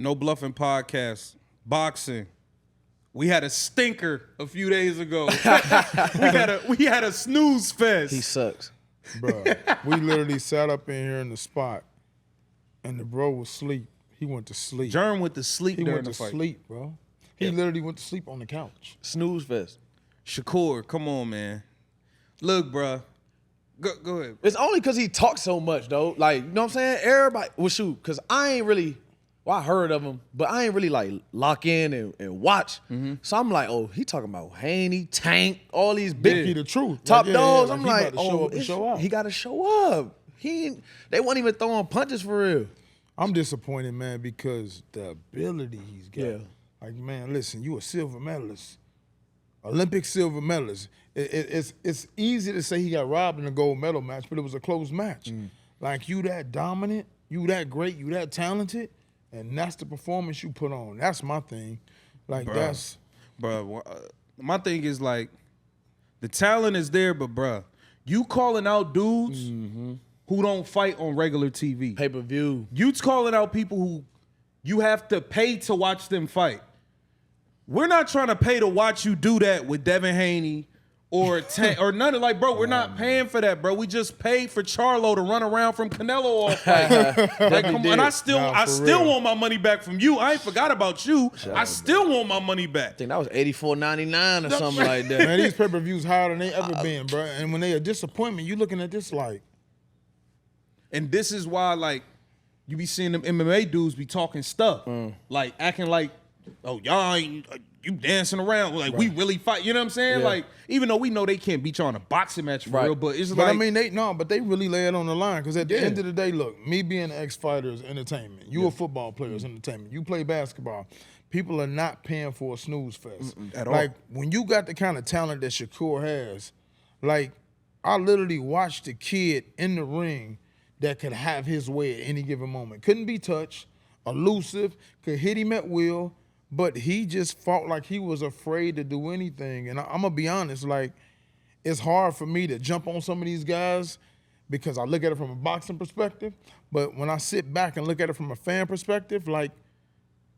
No Bluffin Podcast, boxing. We had a stinker a few days ago. we had a snooze fest. He sucks. Bro, we literally sat up in here in the spot, and the bro was asleep. He went to sleep. Germ went to sleep He during went the to fight. sleep, bro. He literally went to sleep on the couch. Snooze fest. Shakur, come on, man. Look, bro. Go ahead. It's only because he talks so much, though. Like, you know what I'm saying? Everybody, well, shoot, because I ain't really, well, I heard of him, but I ain't really, like, lock in and watch. So I'm like, oh, he talking about Haney, Tank, all these big He the truth. top Like, dogs. like, I'm he like, about to show up and show out. he got to show up. They weren't even throwing punches for real. I'm disappointed, man, because the ability he's got. Yeah. Like, man, listen, you a silver medalist. Olympic silver medalist. It's easy to say he got robbed in a gold medal match, but it was a close match. Like, you that dominant, you that great, you that talented, and that's the performance you put on. That's my thing. Like, that's... Bro, my thing is, like, the talent is there, but, bro, you calling out dudes who don't fight on regular TV. Pay-per-view. You calling out people who you have to pay to watch them fight. We're not trying to pay to watch you do that with Devin Haney or or none of, like, bro, we're not paying for that, bro. We just paid for Charlo to run around from Canelo all fight. Like, come on. And I still want my money back from you. I ain't forgot about you. I still want my money back. I think that was $84.99 or something like that. Man, these pay-per-views higher than they ever been, bro. And when they a disappointment, you looking at this like... And this is why, like, you be seeing them MMA dudes be talking stuff. Like, acting like, oh, y'all ain't, you dancing around. Like, we really fight. You know what I'm saying? Yeah. Like, even though we know they can't beat you on a boxing match for real, but it's But like... I mean, they really lay it on the line, because at the end of the day, look, me being an ex-fighter is entertainment. You a football player is entertainment. You play basketball. People are not paying for a snooze fest. At all. Like, when you got the kind of talent that Shakur has, like, I literally watched a kid in the ring that could have his way at any given moment. Couldn't be touched, elusive, could hit him at will, but he just fought like he was afraid to do anything. And I'm going to be honest, like, it's hard for me to jump on some of these guys because I look at it from a boxing perspective, but when I sit back and look at it from a fan perspective, like,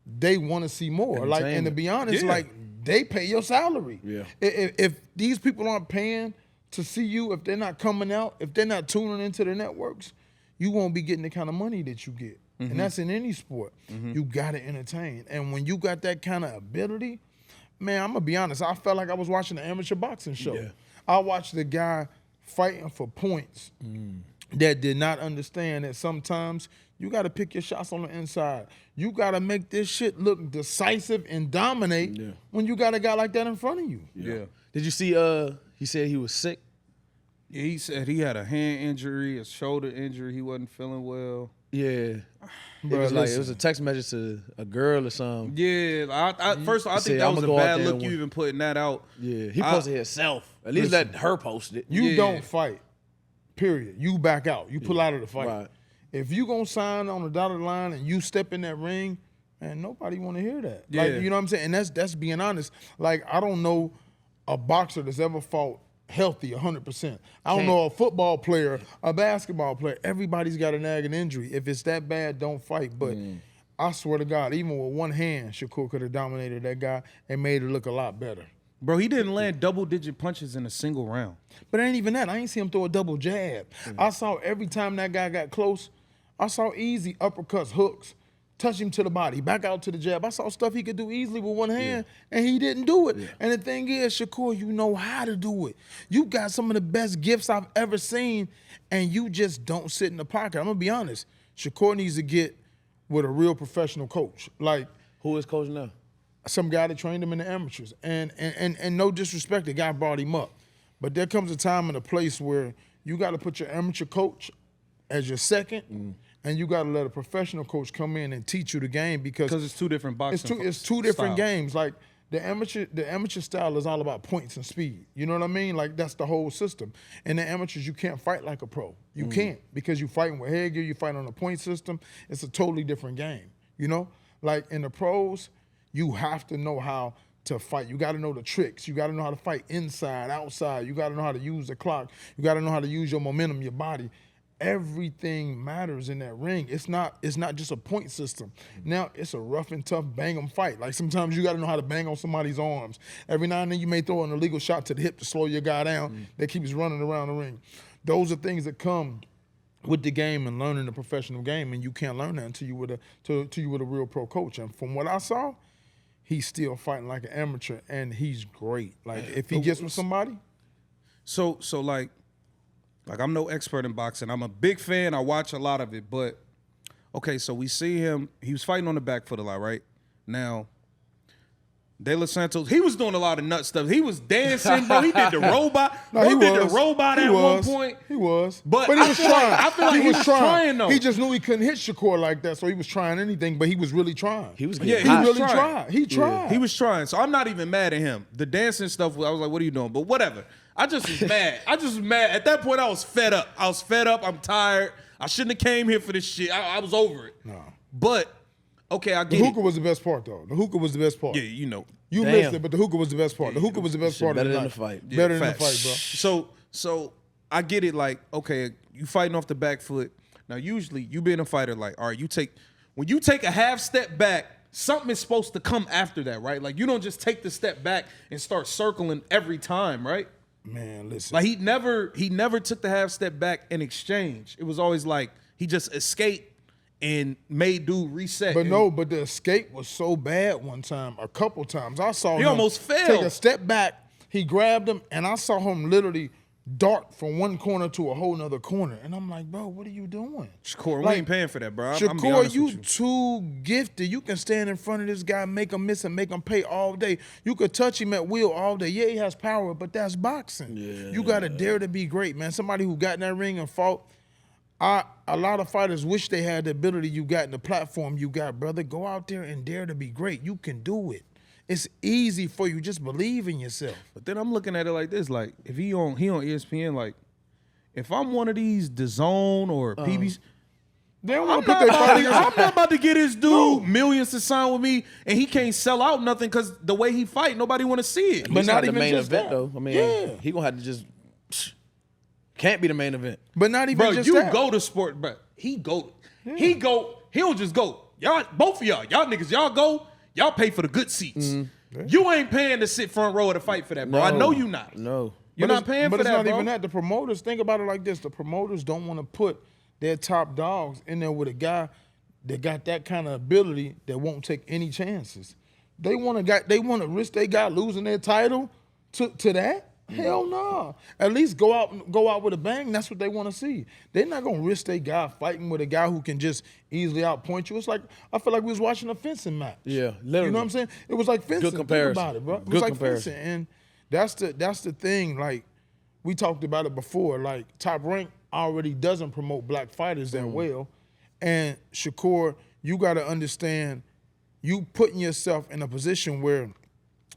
they want to see more. Like, and to be honest, like, they pay your salary. Yeah. If these people aren't paying to see you, if they're not coming out, if they're not tuning into the networks, you won't be getting the kind of money that you get. And that's in any sport. You got to entertain. And when you got that kind of ability, man, I'm going to be honest, I felt like I was watching an amateur boxing show. Yeah. I watched the guy fighting for points that did not understand that sometimes you got to pick your shots on the inside. You got to make this shit look decisive and dominate when you got a guy like that in front of you. Yeah. Did you see, he said he was sick? Yeah, he said he had a hand injury, a shoulder injury. He wasn't feeling well. Yeah. Bro, it was like, it listen. was a text message to a girl or something. Yeah, first of all, I He think said, that "I'ma was a go out bad there look, and you win." even putting that out. Yeah, he posted himself. At least let her post it. You Yeah. don't fight, period. You back out. You pull out of the fight. Right. If you gonna sign on the dotted line and you step in that ring, man, nobody want to hear that. Like, Yeah. you know what I'm saying? And that's being honest. Like, I don't know a boxer that's ever fought healthy 100%. I don't know a football player, a basketball player. Everybody's got a nagging injury. If it's that bad, don't fight. But I swear to God, even with one hand, Shakur could have dominated that guy and made it look a lot better. Bro, he didn't land double-digit punches in a single round. But it ain't even that. I ain't see him throw a double jab. I saw every time that guy got close, I saw easy uppercuts, hooks, touch him to the body, back out to the jab. I saw stuff he could do easily with one hand, and he didn't do it. And the thing is, Shakur, you know how to do it. You got some of the best gifts I've ever seen, and you just don't sit in the pocket. I'm going to be honest. Shakur needs to get with a real professional coach. Like, Who is coach now? some guy that trained him in the amateurs. And no disrespect, the guy brought him up. But there comes a time and a place where you got to put your amateur coach as your second, and you got to let a professional coach come in and teach you the game because it's two different boxing it's two different styles. games. Like, the amateur style is all about points and speed. You know what I mean? Like, that's the whole system. And the amateurs, you can't fight like a pro. You can't, because you fighting with headgear, you fight on a point system. It's a totally different game, you know? Like, in the pros, you have to know how to fight. You got to know the tricks. You got to know how to fight inside, outside. You got to know how to use the clock. You got to know how to use your momentum, your body. everything matters in that ring. It's not just a point system. Now it's a rough and tough bang 'em fight. Like sometimes you got to know how to bang on somebody's arms. Every now and then you may throw an illegal shot to the hip to slow your guy down that keeps running around the ring. Those are things that come with the game and learning the professional game, and you can't learn that until you with a real pro coach. And from what I saw, he's still fighting like an amateur, and he's great. Like if he gets with somebody. So like I'm no expert in boxing. I'm a big fan. I watch a lot of it, but okay, so we see him. He was fighting on the back foot a lot, right? Now, De Los Santos, he was doing a lot of nut stuff. He was dancing, bro. He did the robot. No, did the robot at one point. He was. But he was trying. I feel like he was trying, though. He just knew he couldn't hit Shakur like that, so he was trying anything, but he was really trying. He was He getting hot. really tried. He tried. He was trying. So I'm not even mad at him. The dancing stuff, I was like, what are you doing? But whatever. I just was mad. At that point, I was fed up. I'm tired. I shouldn't have came here for this shit. I was over it. No. But, okay, I get The hookah was the best part, though. The hookah was the best part. Yeah, you know. You Damn. missed it, but the hookah was the best part. The hookah was the best part of better the than night. the fight. Yeah, Better than the facts. fight, bro. So I get it. Like, okay, you fighting off the back foot. Now, usually, you being a fighter, like, all right, when you take a half step back, something is supposed to come after that, right? Like, you don't just take the step back and start circling every time, right? Man, listen. Like, he never took the half step back in exchange. It was always like he just escaped and made dude reset. But the escape was so bad one time, a couple times. I saw him almost fell. take a step back. He grabbed him, and I saw him literally dart from one corner to a whole nother corner. And I'm like, bro, what are you doing? Shakur, we ain't paying for that, bro. I'm be Shakur, honest you with you. too gifted. You can stand in front of this guy, make him miss and make him pay all day. You could touch him at will all day. Yeah, he has power, but that's boxing. Yeah. You got to dare to be great, man. Somebody who got in that ring and fought. A lot of fighters wish they had the ability you got and the platform you got, brother. Go out there and dare to be great. You can do it. It's easy for you. Just believe in yourself. But then I'm looking at it like this: like, if he on ESPN, like, if I'm one of these DAZN or PBC, They don't I'm want to put their fight against I'm not about to get this dude millions to sign with me, and he can't sell out nothing because the way he fight, nobody want to see it. But He's not not the even main just event, that. though. I mean, Yeah. he gonna have to just can't be the main event. But not even Bro, just you that. go to sport, bro. He'll just go. Y'all, both of y'all niggas, y'all go. Y'all pay for the good seats. You ain't paying to sit front row at a fight for that, bro. I know you not. No. You're not paying for but that, it's not bro. even that. The promoters, think about it like this. The promoters don't want to put their top dogs in there with a guy that got that kind of ability that won't take any chances. They want to risk their guy losing their title to that? Hell no. At least go out with a bang. That's what they want to see. They're not gonna risk their guy fighting with a guy who can just easily outpoint you. It's like I feel like we was watching a fencing match. Yeah, literally. You know what I'm saying? It was like fencing. Good comparison. Think about it, bro. It Good was like comparison. fencing, and that's the thing. Like we talked about it before. Like Top Rank already doesn't promote black fighters that well, and Shakur, you got to understand, you putting yourself in a position where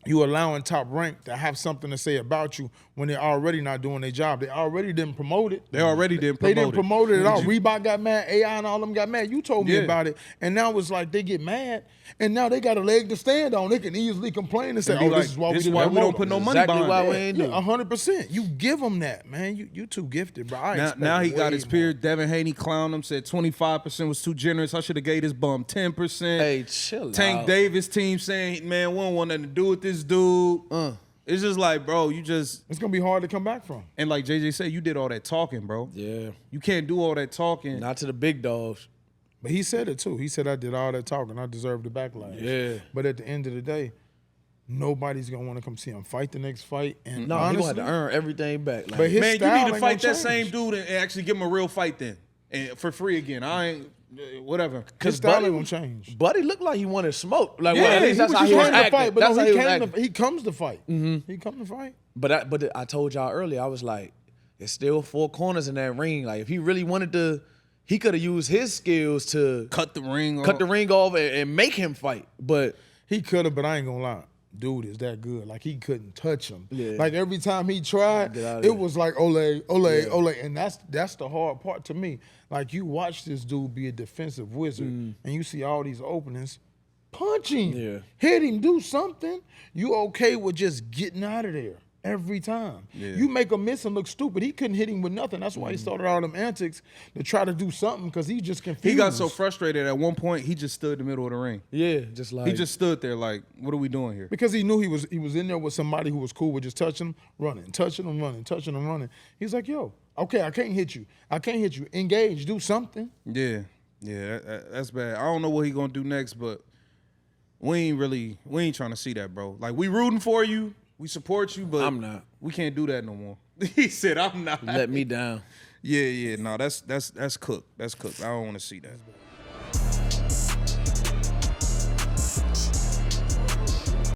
you allowing Top Rank to have something to say about you when they're already not doing their job. They already didn't promote it. They already didn't They promote didn't promote it at all. Reebok got mad. AI and all them got mad. You told me Yeah. about it. And now it's like they get mad, and now they got a leg to stand on. They can easily complain and say, be "Oh, like, this is why this we is why didn't we don't promote put no them." money Exactly behind why it. we ain't do it. 100%. You give them that, man. You too gifted, bro. Now he got way his more. peer Devin Haney clowned him, said 25% was too generous. I should have gave this bum 10%. Hey, chill Tank out. Davis team saying, man, we don't want nothing to do with this dude. It's just like, bro, you just, It's gonna be hard to come back from. and like JJ said, you did all that talking, bro. Yeah. You can't do all that talking. Not to the big dogs. But he said it too. He said I did all that talking. I deserve the backlash. Yeah. But at the end of the day, nobody's gonna want to come see him fight the next fight. And No, he honestly, gonna have to earn everything back. Like, But his Man, you style need to ain't fight gonna that same change. dude and actually give him a real fight then. And for free again. I ain't, whatever. His style ain't gonna change. Buddy looked like he wanted smoke. Like, Yeah, well, at least he that's was how just he was trying to acting. fight, but That's no, how he he was came acting. he comes to fight. He come to fight. But I told y'all earlier, I was like, it's still four corners in that ring. Like, if he really wanted to, he could have used his skills to Cut the ring cut the ring off and make him fight. But He could have, but I ain't gonna lie. Dude is that good. Like he couldn't touch him. Yeah. Like every time he tried, Get out of it there. was like ole, ole. And that's the hard part to me. Like you watch this dude be a defensive wizard and you see all these openings. Punch him. Yeah. Hit him, do something. You okay with just getting out of there. every time. Yeah. You make a miss and look stupid. He couldn't hit him with nothing. That's why he started all them antics to try to do something because he just confused. He got so frustrated at one point, he just stood in the middle of the ring. Yeah, just like He just stood there like, what are we doing here? because he knew he was in there with somebody who was cool with just touching him, running, touching him, running, touching him, running. He's like, yo, okay, I can't hit you. I can't hit you. Engage, do something. Yeah, that's bad. I don't know what he gonna do next, but we ain't trying to see that, bro. Like, we rooting for you, we support you, but I'm not. We can't do that no more. He said, I'm not. let me down. Yeah, no, that's cooked. That's cooked. I don't want to see that.